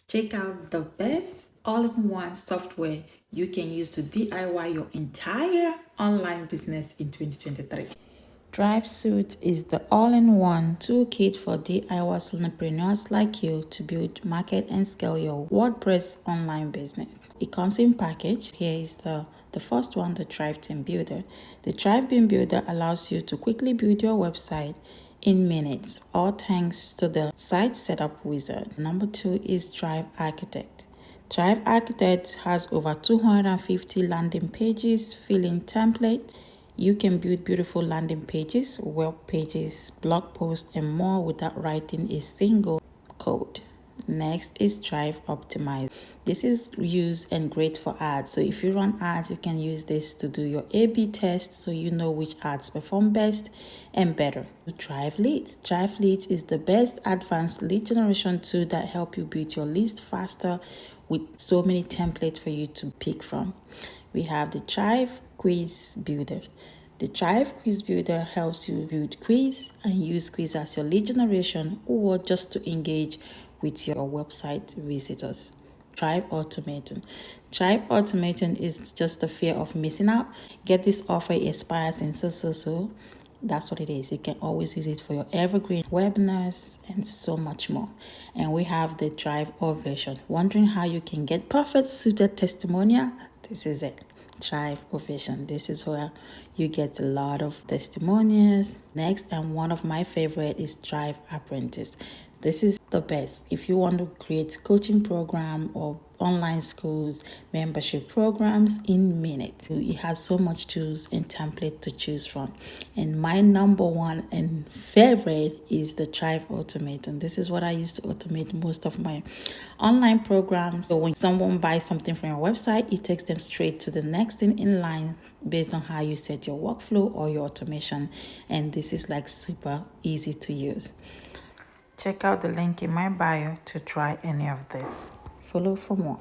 Check out the best all-in-one software you can use to DIY your entire online business in 2023. DriveSuite is the all-in-one toolkit for DIY solopreneurs like you to build, market, and scale your WordPress online business. It comes in package. Here is the first one, the Drive Team Builder. The Drive Team Builder allows you to quickly build your website in minutes, all thanks to the site setup wizard. Number 2 is Drive Architect. Drive Architect has over 250 landing pages, fill-in templates. You can build beautiful landing pages, web pages, blog posts, and more without writing a single code. Next is Drive Optimizer. This is used and great for ads. So if you run ads, you can use this to do your A/B test so you know which ads perform best and better. Drive Leads. Drive Leads is the best advanced lead generation tool that help you build your list faster with so many templates for you to pick from. We have the Drive Quiz Builder. The Drive Quiz Builder helps you build quiz and use quiz as your lead generation or just to engage with your website visitors. Drive Automaton. Drive Automaton is just the fear of missing out. Get this offer, it expires in so. That's what it is. You can always use it for your evergreen webinars and so much more. And we have the Drive Ovation. Wondering how you can get perfect suited testimonial? This is it. Drive Ovation. This is where you get a lot of testimonials. Next, and one of my favorite is Drive Apprentice. This is the best if you want to create coaching program or online schools, membership programs in minutes. It has so much tools and template to choose from. And my number one and favorite is the Drive Automaton. This is what I use to automate most of my online programs. So when someone buys something from your website, it takes them straight to the next thing in line based on how you set your workflow or your automation. And this is like super easy to use. Check out the link in my bio to try any of this. Follow for more.